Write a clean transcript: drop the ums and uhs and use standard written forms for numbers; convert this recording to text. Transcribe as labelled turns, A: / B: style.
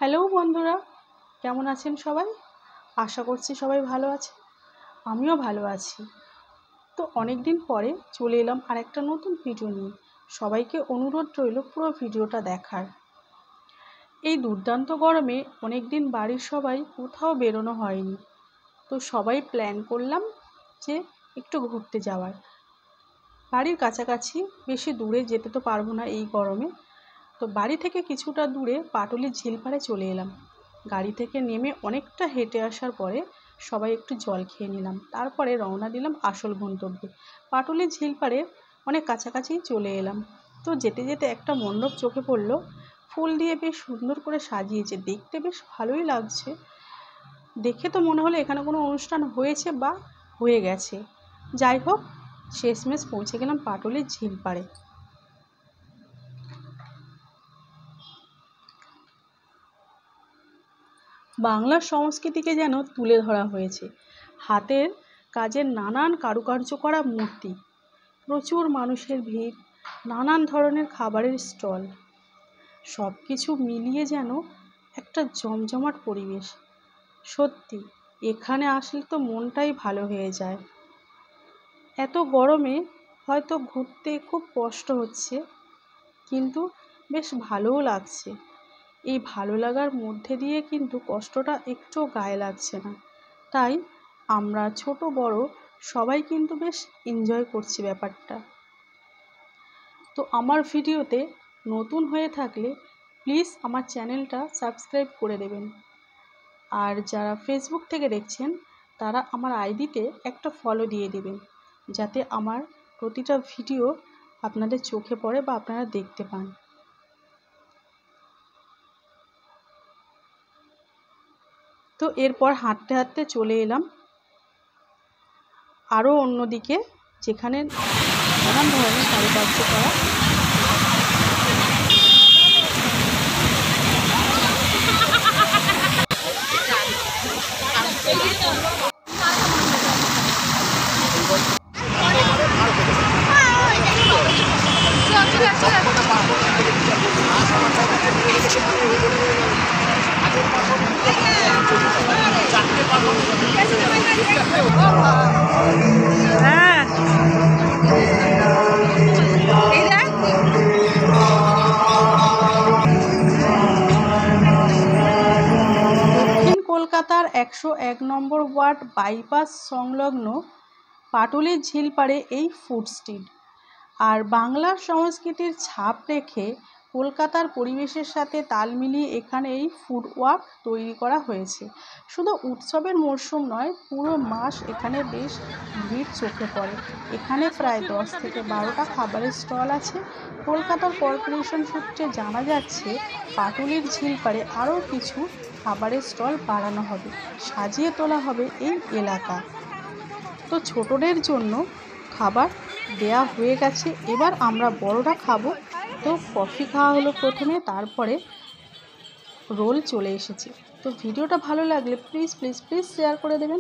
A: Hello বন্ধুরা, কেমন আছেন সবাই? আশা করছি সবাই ভালো আছে। আমিও ভালো আছি। তো অনেক দিন পরে চলে এলাম আর একটা নতুন ভিডিও নিয়ে। সবাইকে অনুরোধ রইল পুরো ভিডিওটা দেখার। এই দুর্দান্ত গরমে অনেক দিন বাড়ির সবাই কোথাও বেরোনো হয়নি। তো সবাই প্ল্যান করলাম যে একটু ঘুরতে যাওয়ার। বাড়ির কাছাকাছি, বেশি দূরে যেতে তো পারবো না এই গরমে। তো বাড়ি থেকে কিছুটা দূরে পাটুলির ঝিল পাড়ে চলে এলাম। গাড়ি থেকে নেমে অনেকটা হেঁটে আসার পরে সবাই একটু জল খেয়ে নিলাম। তারপরে রওনা দিলাম আসল গন্তব্যে। পাটুলির ঝিল পাড়ে অনেক কাছাকাছি চলে এলাম। তো যেতে যেতে একটা মণ্ডপ চোখে পড়লো, ফুল দিয়ে বেশ সুন্দর করে সাজিয়েছে, দেখতে বেশ ভালোই লাগছে। দেখে তো মনে হলো এখানে কোনো অনুষ্ঠান হয়েছে বা হয়ে গেছে। যাই হোক, শেষমেশ পৌঁছে গেলাম পাটুলির ঝিল পাড়ে। বাংলার সংস্কৃতিকে যেন তুলে ধরা হয়েছে। হাতের কাজের নানান কারুকার্য করা মূর্তি, প্রচুর মানুষের ভিড়, নানান ধরনের খাবারের স্টল, সব কিছু মিলিয়ে যেন একটা জমজমাট পরিবেশ। সত্যি এখানে আসলে তো মনটাই ভালো হয়ে যায়। এত গরমে হয়তো ঘুরতে খুব কষ্ট হচ্ছে, কিন্তু বেশ ভালোও লাগছে। এই ভালো লাগার মধ্যে দিয়ে কিন্তু কষ্টটা একটুও গায়ে লাগছে না। তাই আমরা ছোট বড় সবাই কিন্তু বেশ এনজয় করছি ব্যাপারটা। তো আমার ভিডিওতে নতুন হয়ে থাকলে প্লিজ আমার চ্যানেলটা সাবস্ক্রাইব করে দেবেন। আর যারা ফেসবুক থেকে দেখছেন তারা আমার আইডিতে একটা ফলো দিয়ে দেবেন, যাতে আমার প্রতিটা ভিডিও আপনাদের চোখে পড়ে বা আপনারা দেখতে পান। তো এরপর হাঁটতে হাঁটতে চলে এলাম আরও অন্যদিকে, যেখানে নানান ধরনের কারুকার্য করা। কলকাতার 101 নম্বর ওয়ার্ড বাইপাস সংলগ্ন পাটুলির ঝিল পাড়ে এই ফুড স্ট্রিট। আর বাংলার সংস্কৃতির ছাপ রেখে কলকাতার পরিবেশের সাথে তাল মিলিয়ে এখানে এই ফুড ওয়াক তৈরি করা হয়েছে। শুধু উৎসবের মরশুম নয়, পুরো মাস এখানে বেশ ভিড় চোখে পড়ে। এখানে প্রায় 10 থেকে 12টা খাবারের স্টল আছে। কলকাতার কর্পোরেশন সূত্রে জানা যাচ্ছে পাটুলির ঝিল পাড়ে আরও কিছু খাবারের স্টল বাড়ানো হবে, সাজিয়ে তোলা হবে এই এলাকা। তো ছোটদের জন্য খাবার দেয়া হয়ে গেছে, এবার আমরা বড়রা খাবো। তো কফি খাওয়া হলো প্রথমে, তারপরে রোল চলে এসেছে। তো ভিডিওটা ভালো লাগলে প্লিজ প্লিজ প্লিজ শেয়ার করে দেবেন।